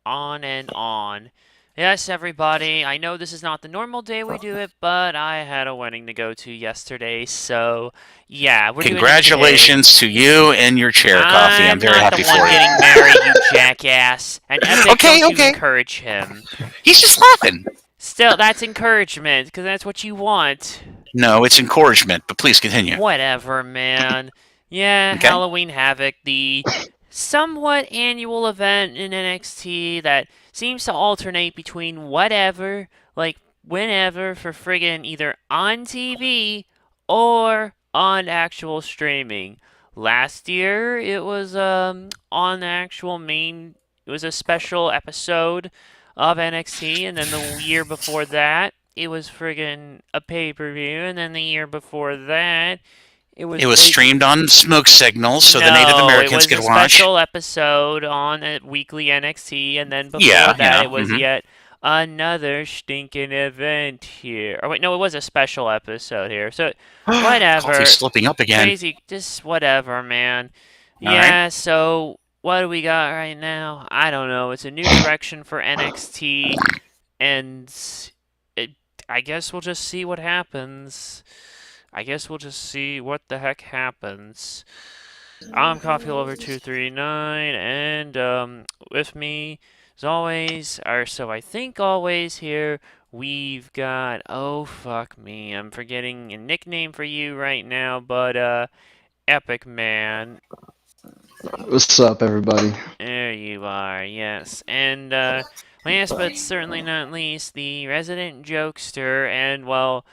on and on. Yes, everybody, I know this is not the normal day we do it, but I had a wedding to go to yesterday, so yeah, we're doing it today. Congratulations to you and your chair coffee. I'm I'm very not the happy one for you. getting married, you jackass. And Epic, Okay, don't you okay. encourage him. He's just laughing. Still, that's encouragement, because that's what you want. No, it's encouragement, but please continue. Whatever, man. Yeah, Okay? Halloween Havoc, the somewhat annual event in NXT that seems to alternate between whatever, like whenever, for friggin' either on TV or on actual streaming. Last year, it was on the actual main. It was a special episode of NXT, and then the year before that, it was friggin' a pay per view, and then the year before that, it It was was streamed on smoke signals so the Native no, it Americans was could a watch. special episode on a weekly NXT, and then before Yeah, that, yeah. it was yet another stinking event here. Or wait, no, it was a special episode here. So, Coffee's whatever. slipping up again. Crazy, just whatever, man. All right. Yeah, so what do we got right now? I don't know. It's a new direction for NXT, and it, I guess we'll just see what happens. I guess we'll just see what the heck happens. I'm Coffee Lover 239, and with me, as always, or so I think always here, we've got, oh fuck me, I'm forgetting a nickname for you right now, but Epic Man. What's up, everybody? There you are, yes. And last but certainly not least, the resident jokester and, well,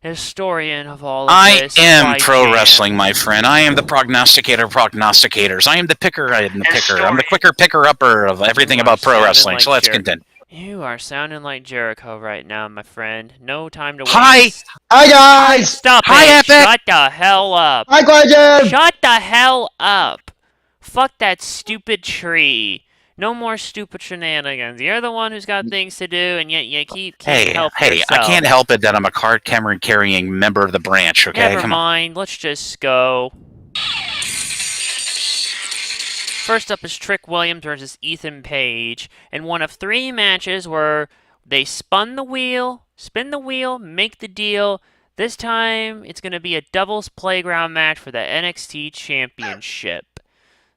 historian of all of I this, am pro wrestling, YJam. my friend. I am the prognosticator of prognosticators. I am the picker. I am the picker. I'm the quicker picker upper of You everything are about pro sounding wrestling. So like let's continue. You are sounding like Jericho right now, my friend. No time to Hi, waste. Hi, guys! Stop hi, it! Epic. Shut the hell up! Hi, Guardian! Shut the hell up! Fuck that stupid tree. No more stupid shenanigans. You're the one who's got things to do, and yet you can't Hey, help hey! I yourself. can't help it that I'm a card camera carrying member of the branch. Okay, Never come on. mind. Let's just go. First up is Trick Williams versus Ethan Page, in one of 3 matches where they spin the wheel, make the deal. This time it's going to be a doubles playground match for the NXT Championship.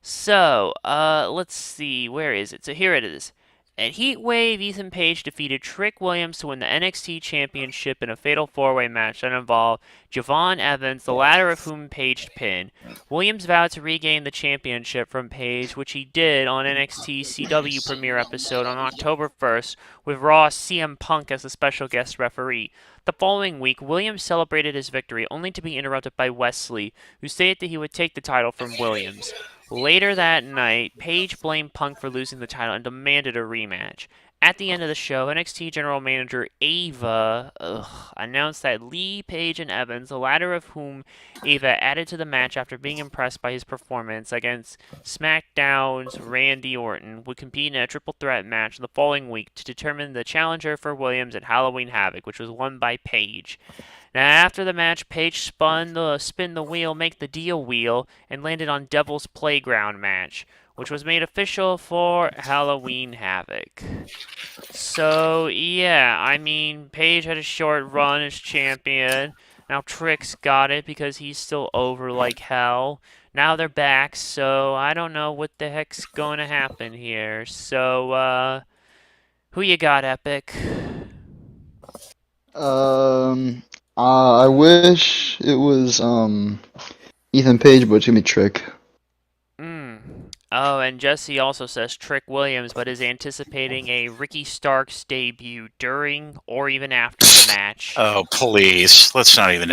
So, let's see, where is it? So here it is. At Heatwave, Ethan Page defeated Trick Williams to win the NXT Championship in a fatal 4-way match that involved Javon Evans, the latter of whom Page pinned. Williams vowed to regain the championship from Page, which he did on NXT's CW premiere episode on October 1st, with Raw CM Punk as the special guest referee. The following week, Williams celebrated his victory, only to be interrupted by Wesley, who stated that he would take the title from Williams. Later that night, Page blamed Punk for losing the title and demanded a rematch. At the end of the show, NXT General Manager Ava announced that Lee, Page, and Evans, the latter of whom Ava added to the match after being impressed by his performance against SmackDown's Randy Orton, would compete in a triple threat match the following week to determine the challenger for Williams at Halloween Havoc, which was won by Page. Now, after the match, Page spin the wheel, make the deal wheel, and landed on Devil's Playground match, which was made official for Halloween Havoc. So, yeah, I mean, Page had a short run as champion. Now Trick's got it because he's still over like hell. Now they're back, so I don't know what the heck's going to happen here. So, who you got, Epic? I wish it was, Ethan Page, but it's gonna be Trick. Oh, and Jesse also says Trick Williams, but is anticipating a Ricky Starks debut during or even after the match. Oh, please. Let's not even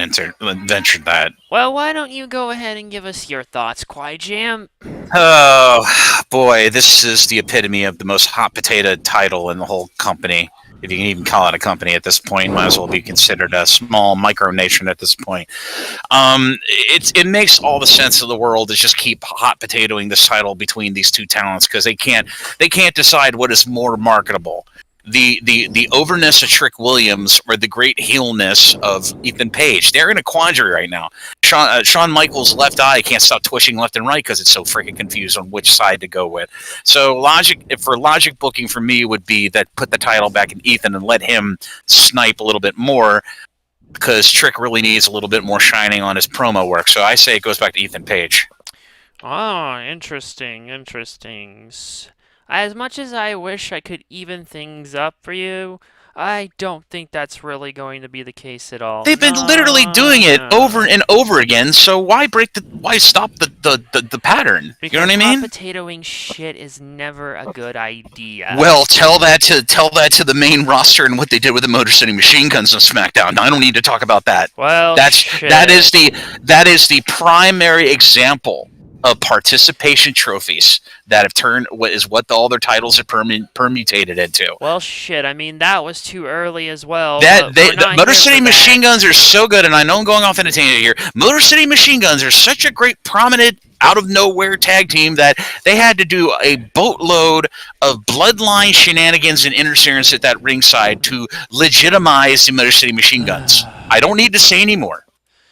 venture that. Well, why don't you go ahead and give us your thoughts, Jam? Oh, boy. This is the epitome of the most hot potato title in the whole company. If you can even call it a company at this point, might as well be considered a small micronation at this point. It makes all the sense of the world to just keep hot potatoing this title between these two talents because they can't decide what is more marketable. the overness of Trick Williams or the great heelness of Ethan Page. They're in a quandary right now. Shawn Michaels' left eye can't stop twitching left and right because it's so freaking confused on which side to go with. So logic booking for me would be that put the title back in Ethan and let him snipe a little bit more because Trick really needs a little bit more shining on his promo work. So I say it goes back to Ethan Page. Oh, interesting. As much as I wish I could even things up for you, I don't think that's really going to be the case at all. They've been literally doing it over and over again. So why stop the pattern? Because you know what I mean? hot potatoing shit is never a good idea. Well, tell that to the main roster and what they did with the Motor City Machine Guns on SmackDown. I don't need to talk about that. Well, that is the primary example of participation trophies that have turned all their titles have permutated into. Well, shit. I mean, that was too early as well. The Motor City Machine Guns are so good, and I know I'm going off in a tangent here. Motor City Machine Guns are such a great, prominent, out of nowhere tag team that they had to do a boatload of bloodline shenanigans and interference at that ringside to legitimize the Motor City Machine Guns. I don't need to say anymore.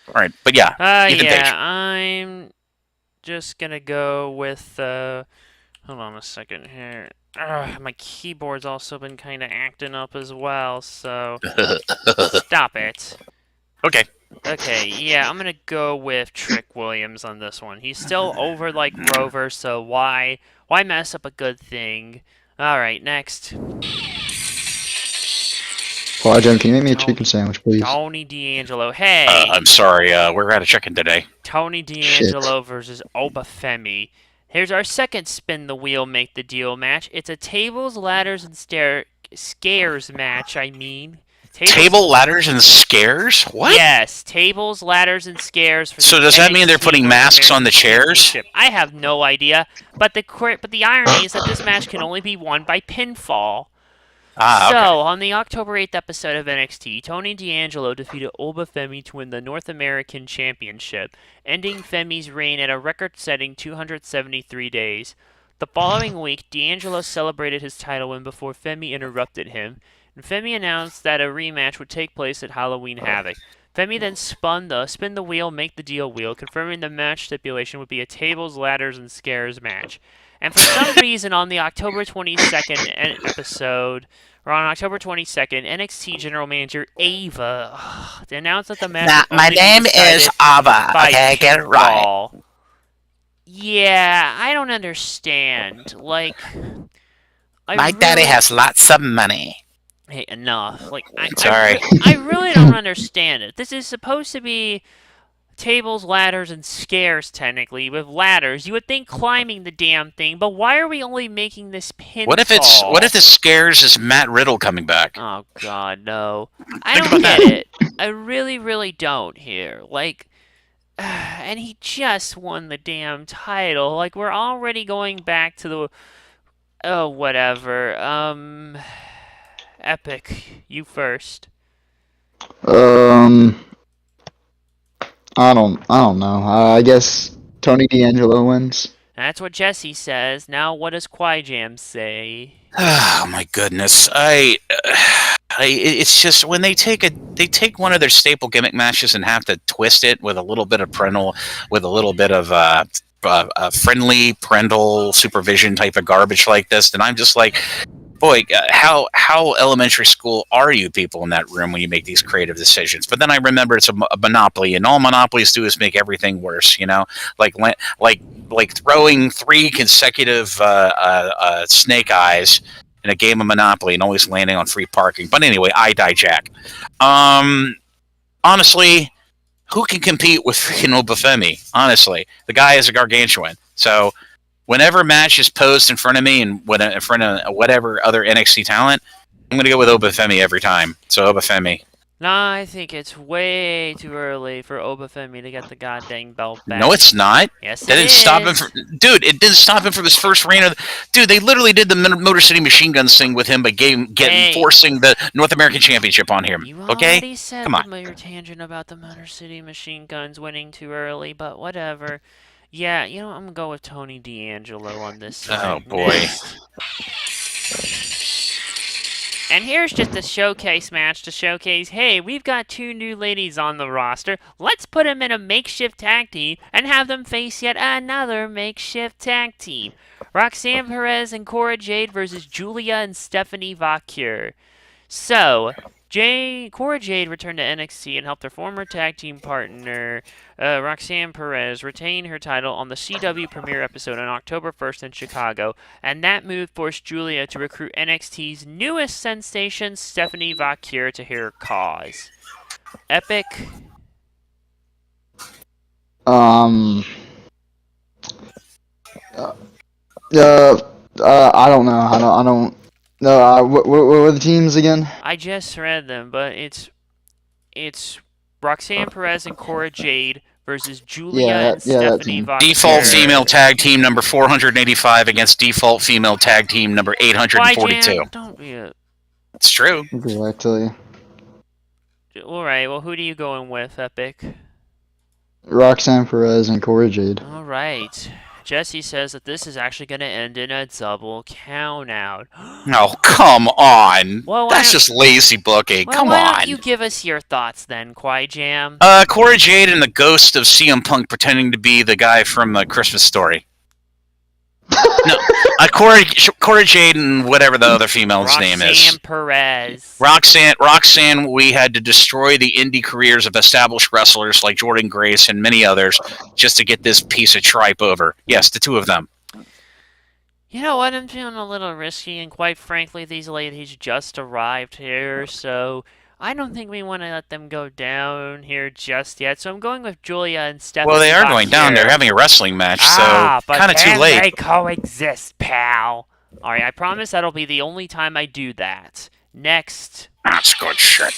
All right, but yeah, Ethan Page. I'm just gonna go with. Hold on a second here. My keyboard's also been kind of acting up as well, so stop it. Okay. Okay, yeah, I'm gonna go with Trick Williams on this one. He's still over like Rover, so why mess up a good thing? All right, next. Paul, John, can you make me a chicken sandwich, please? Tony D'Angelo. Hey. I'm sorry. We're out of chicken today. Tony D'Angelo versus Obafemi. Here's our second spin the wheel, make the deal match. It's a tables, ladders, and scares match. Table, ladders, and scares? What? Yes, tables, ladders, and scares. For so does that mean they're putting masks on the chairs? I have no idea. But the irony is that this match can only be won by pinfall. Okay. So, on the October 8th episode of NXT, Tony D'Angelo defeated Obafemi to win the North American Championship, ending Femi's reign at a record-setting 273 days. The following week, D'Angelo celebrated his title win before Femi interrupted him, and Femi announced that a rematch would take place at Halloween Havoc. Femi then spin the wheel, make the deal wheel, confirming the match stipulation would be a tables, ladders, and scares match. And for some reason, on the October 22nd episode, or on October 22nd, NXT General Manager Ava announced that the match. My name is Ava. Okay, get it right. Yeah, I don't understand. Like, my daddy has lots of money. Hey, enough. Like, Sorry. I really don't understand it. This is supposed to be tables, ladders, and scares, technically. With ladders, you would think climbing the damn thing, but why are we only making this pinfall? What if the scares is Matt Riddle coming back? Oh, God, no. I don't get it. I really, really don't here. Like, and he just won the damn title. Like, we're already going back to the... Oh, whatever. Epic, you first. I don't know. I guess Tony D'Angelo wins. That's what Jesse says. Now, what does Quijam say? Oh my goodness! It's just when they take one of their staple gimmick matches and have to twist it with a little bit of friendly parental supervision type of garbage like this, then I'm just like, boy, how elementary school are you people in that room when you make these creative decisions? But then I remember it's a monopoly, and all monopolies do is make everything worse. You know, like throwing 3 consecutive snake eyes in a game of Monopoly and always landing on free parking. But anyway, I dijack. Honestly, who can compete with freaking Obafemi? Honestly, the guy is a gargantuan. So whenever match is posed in front of me and in front of whatever other NXT talent, I'm going to go with Obafemi every time. So Obafemi. Nah, I think it's way too early for Obafemi to get the goddamn belt back. No, it's not. Yes, that didn't stop him from. Dude, it didn't stop him from his first reign of. Dude, they literally did the Motor City Machine Guns thing with him by forcing the North American Championship on him. You okay, already said come on. Your tangent about the Motor City Machine Guns winning too early, but whatever. Yeah, you know, I'm gonna go with Tony D'Angelo on this side. Oh boy. And here's just a showcase match to showcase, hey, we've got 2 new ladies on the roster. Let's put them in a makeshift tag team and have them face yet another makeshift tag team. Roxanne Perez and Cora Jade versus Julia and Stephanie Vacure. So, Cora Jade returned to NXT and helped her former tag team partner, Roxanne Perez, retain her title on the CW premiere episode on October 1st in Chicago, and that move forced Julia to recruit NXT's newest sensation, Stephanie Vacure, to her cause. Epic. Uh, I don't know. I don't. No. What were the teams again? I just read them, but it's Roxanne Perez and Cora Jade versus Julia and Stephanie Vacure. Default female tag team number 485 against default female tag team number 842. Don't be a... It's true. Okay, I tell you. Alright, well, who are you going with, Epic? Roxanne Perez and Cora Jade. Alright. Jesse says that this is actually going to end in a double countout. Oh, come on. Well, That's just lazy booking. Well, come why on. don't you give us your thoughts then, Kwai Jam? Cora Jade and the ghost of CM Punk pretending to be the guy from the Christmas Story. No, Cora Jade and whatever the other female's name is. Roxanne Perez. Roxanne, we had to destroy the indie careers of established wrestlers like Jordan Grace and many others just to get this piece of tripe over. Yes, the 2 of them. You know what? I'm feeling a little risky, and quite frankly, these ladies just arrived here, so I don't think we want to let them go down here just yet. So I'm going with Julia and Stephanie. Well, they are going down. They're having a wrestling match, so kind of too late. They coexist, pal. All right, I promise that'll be the only time I do that. Next. That's good shit.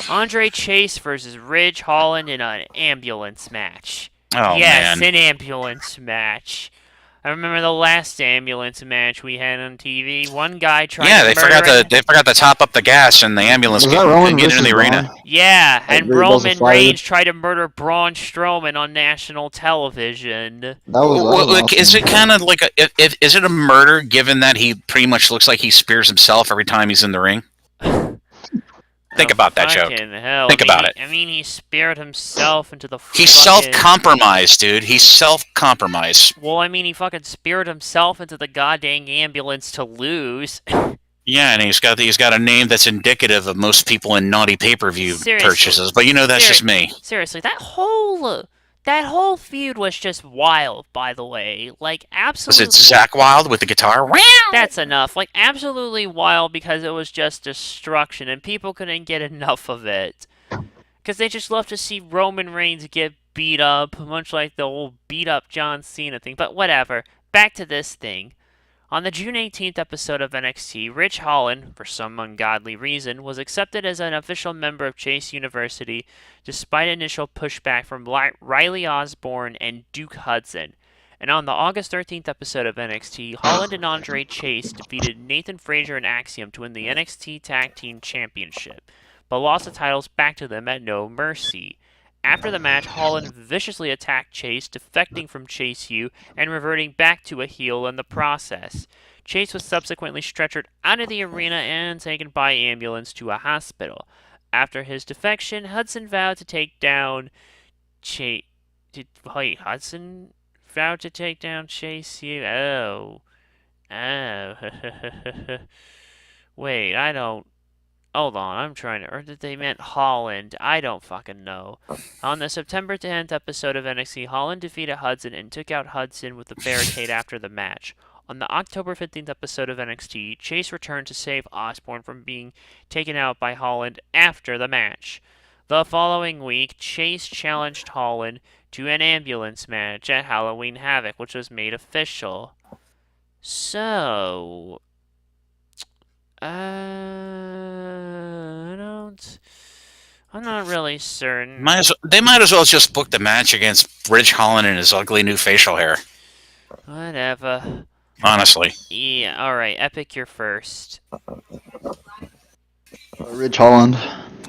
Andre Chase versus Ridge Holland in an ambulance match. Oh, yes, man. an ambulance match. I remember the last ambulance match we had on TV. One guy tried to murder they forgot to top up the gas and the ambulance get into the arena. Braun? Yeah, and Like, Roman Reigns tried to murder Braun Strowman on national television. That was awesome. Is it kind of like is it a murder given that he pretty much looks like he spears himself every time he's in the ring? Think about that joke. Hell. Think about it. I mean, he speared himself into the He's self-compromised, dude. He's self-compromised. Well, I mean, he fucking speared himself into the goddamn ambulance to lose. Yeah, and he's got a name that's indicative of most people in naughty pay-per-view purchases. But you know, that's just me. Seriously, that whole feud was just wild, by the way. Like, absolutely. Was it Zakk Wylde with the guitar? That's enough. Like, absolutely wild because it was just destruction, and people couldn't get enough of it. Because they just love to see Roman Reigns get beat up, much like the old beat-up John Cena thing. But whatever. Back to this thing. On the June 18th episode of NXT, Ridge Holland, for some ungodly reason, was accepted as an official member of Chase University despite initial pushback from Riley Osborne and Duke Hudson. And on the August 13th episode of NXT, Holland and Andre Chase defeated Nathan Frazier and Axiom to win the NXT Tag Team Championship, but lost the titles back to them at No Mercy. After the match, Holland viciously attacked Chase, defecting from Chase U and reverting back to a heel in the process. Chase was subsequently stretchered out of the arena and taken by ambulance to a hospital. After his defection, Hudson vowed to take down Chase. Hudson vowed to take down Chase U? Oh. Wait, I don't... Hold on, I'm trying to... Or did they meant Holland? I don't fucking know. On the September 10th episode of NXT, Holland defeated Hudson and took out Hudson with a barricade after the match. On the October 15th episode of NXT, Chase returned to save Osborne from being taken out by Holland after the match. The following week, Chase challenged Holland to an ambulance match at Halloween Havoc, which was made official. So... I'm not really certain. They might as well just book the match against Ridge Holland and his ugly new facial hair. Whatever. Honestly. Yeah, alright, Epic, you're first. Ridge Holland.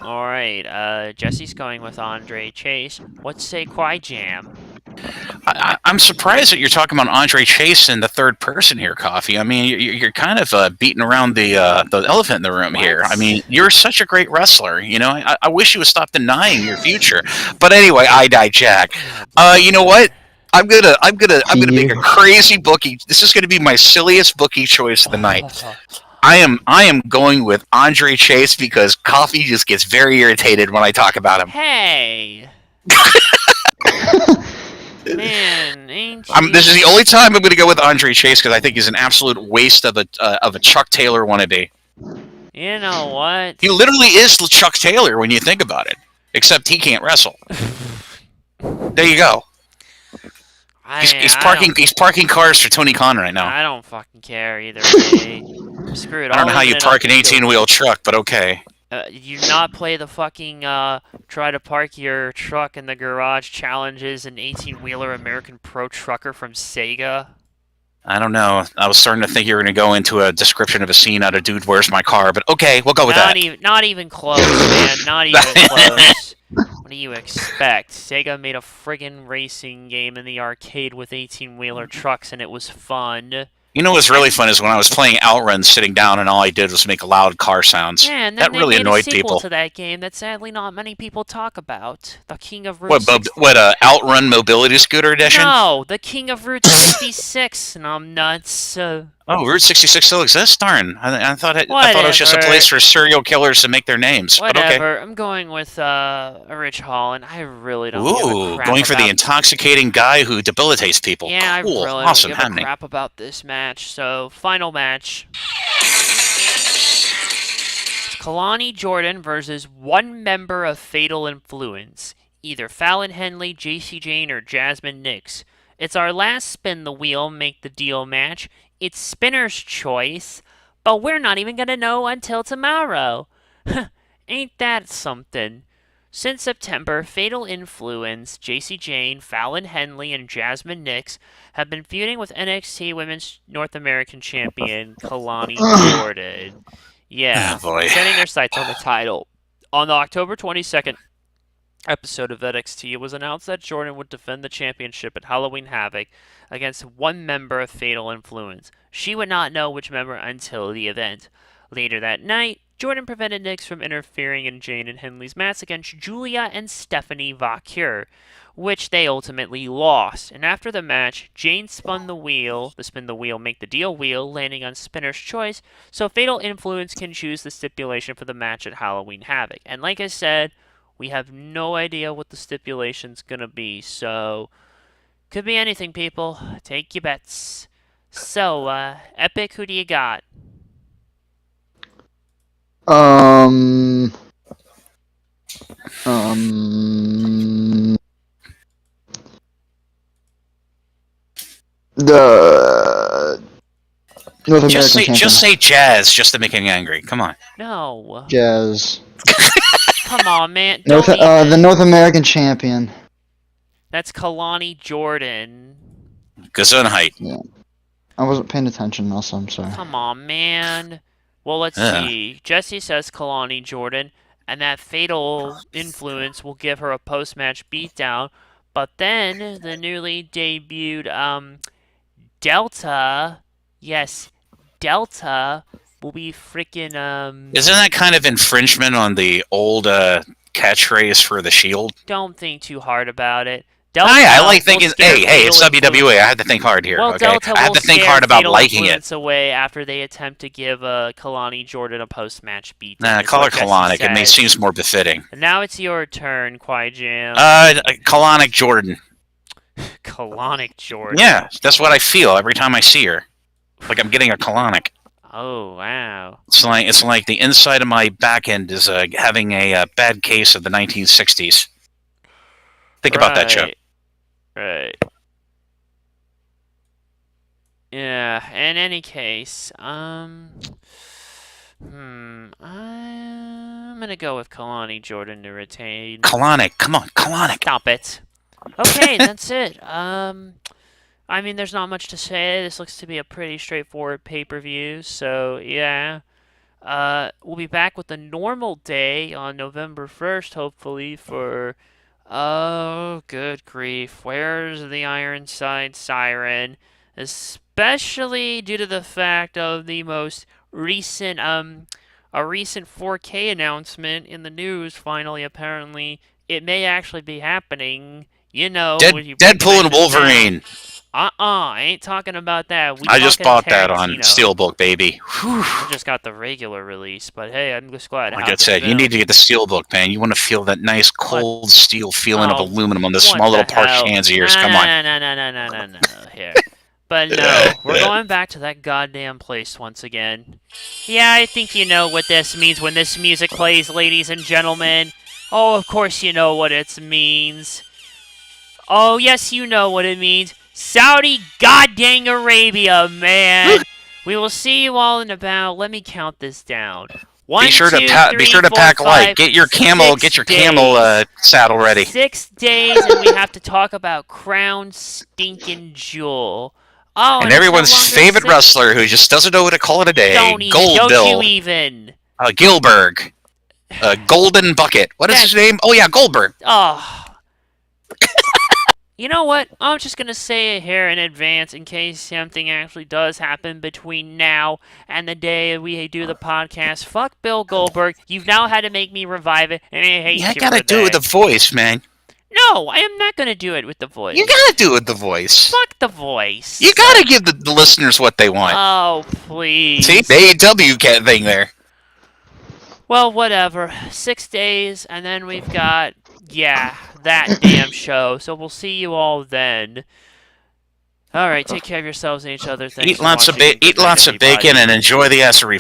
Alright, Jesse's going with Andre Chase. What say Kwai Jam? I'm surprised that you're talking about Andre Chase in the third person here, Coffee. I mean, you're kind of beating around the elephant in the room here. I mean, What? you're such a great wrestler. You know, I wish you would stop denying your future. But anyway, I Jack. Oh You know boy. what? I'm gonna make a Heave. crazy bookie. This is gonna be my silliest bookie choice of the night. I am going with Andre Chase because Coffee just gets very irritated when I talk about him. Hey, man, ain't This is the you? only time I'm going to go with Andre Chase because I think he's an absolute waste of a Chuck Taylor wannabe. You know what? He literally is Chuck Taylor when you think about it, except he can't wrestle. There you go. He's parking cars for Tony Khan right now. I don't fucking care either way. Screw it. I don't know how you park an an 18-wheel truck, but okay. You not play the fucking try to park your truck in the garage challenges an 18-wheeler American Pro Trucker from Sega? I don't know. I was starting to think you were going to go into a description of a scene out of Dude, Where's My Car? But okay, we'll go with that. Not even close, man. Not even close. What do you expect? Sega made a friggin' racing game in the arcade with 18-wheeler trucks, and it was fun. You know what's really fun is when I was playing Outrun sitting down and all I did was make loud car sounds. Yeah, and then That they really made a annoyed sequel people. to that game that sadly not many people talk about. The King of Route Outrun Mobility Scooter Edition? No, the King of Route 66, and I'm nuts. Oh, Route 66 still exists? Darn. I thought it was just a Whatever. place for serial killers to make their names. But okay. Whatever. I'm going with Rich Holland. I really don't give a Ooh, crap going for the about. intoxicating guy who debilitates people. Yeah, Cool. I really Awesome. don't give a Happening. crap about this match. So, final match. It's Kalani Jordan versus one member of Fatal Influence. Either Fallon Henley, JC Jane, or Jasmine Nix. It's our last spin the wheel, make the deal match. It's Spinner's choice, but we're not even gonna know until tomorrow. Ain't that something? Since September, Fatal Influence, JC Jane, Fallon Henley, and Jasmine Nix have been feuding with NXT Women's North American Champion Kalani Jordan. Yeah, Oh, boy. setting their sights on the title. On the October 22nd episode of NXT, it was announced that Jordan would defend the championship at Halloween Havoc against one member of Fatal Influence. She would not know which member until the event. Later that night, Jordan prevented Nix from interfering in Jane and Henley's match against Julia and Stephanie Vacure, which they ultimately lost. And after the match, Jane spun the spin the wheel, make the deal wheel, landing on Spinner's choice, so Fatal Influence can choose the stipulation for the match at Halloween Havoc. And like I said, we have no idea what the stipulation's gonna be, so could be anything, people. Take your bets. So, Epic, who do you got? Um. Um. The North American champion. Just say Jazz, just to make him angry. Come on. No. Jazz. Come on, man. The North American champion. That's Kalani Jordan. Gesundheit. Yeah. I wasn't paying attention also, I'm sorry. Come on, man. Well, let's Yeah. see. Jesse says Kalani Jordan, and that Fatal Influence will give her a post-match beatdown. But then the newly debuted Delta, yes, Delta will be freaking Isn't that kind of infringement on the old catchphrase for the Shield? Don't think too hard about it. I like thinking. will scare Hey, it's Fatal Influence- WWE. I had to think hard here. Well, Okay, Delta I had will to think scare hard about Fatal liking it. Influence away after they attempt to give Kalani Jordan a post-match beatdown. Nah, is call her what Jesse colonic. It says. seems more befitting. And now it's your turn, Quiet Jam. Colonic Jordan. Colonic Jordan. Yeah, that's what I feel every time I see her. Like I'm getting a colonic. Oh, wow. It's like the inside of my back end is having a bad case of the 1960s. Think about that, Joe. Right. Yeah, in any case, I'm gonna go with Kalani Jordan to retain. Colonic, come on, colonic. Stop it. Okay, that's it. I mean, there's not much to say. This looks to be a pretty straightforward pay-per-view, so yeah. We'll be back with the normal day on November 1st, hopefully, for Oh, good grief. Where's the Ironside siren? Especially due to the fact of the most recent, a recent 4K announcement in the news, finally, apparently. It may actually be happening. You know, when you bring Deadpool and dimensions down. Wolverine. I ain't talking about that. We I just talking bought that on Tarantino. Steelbook, baby. Whew. I just got the regular release, but hey, I'm just glad to Like I have the said, you need film. to get the Steelbook, man. You want to feel that nice What? cold steel feeling of Oh, aluminum on the what small the little parched hell? hands of yours. No, Come on. no, no, no, no, no, no, no, no, here. But no, we're going back to that goddamn place once again. Yeah, I think you know what this means when this music plays, ladies and gentlemen. Oh, of course you know what it means. Oh, yes, you know what it means. Saudi goddamn Arabia, man. We will see you all in about. Let me count this down. One, Be sure to two, be three, sure to four, pack light. five, Get your camel. Get your camel days. saddle ready. 6 days, and we have to talk about Crown Stinking Jewel. Oh, And and it's no everyone's longer favorite 6. wrestler who just doesn't know what to call it a day. Don't you even. Gilbert. Golden Bucket. What is his name? Oh yeah, Goldberg. Oh. You know what? I'm just gonna say it here in advance in case something actually does happen between now and the day we do the podcast. Fuck Bill Goldberg. You've now had to make me revive it, and I hate Yeah, I you gotta for do it with that. the voice, man. No, I am not gonna do it with the voice. You gotta do it with the voice. Fuck the voice. You gotta give the listeners what they want. Oh, please. See, the AEW thing there. Well, whatever. 6 days, and then we've got, yeah, that damn show. So we'll see you all then. All right, take care of yourselves and each other. Thanks Eat for lots of watching. And good eat night, lots of bacon everybody. and enjoy the acid reflux.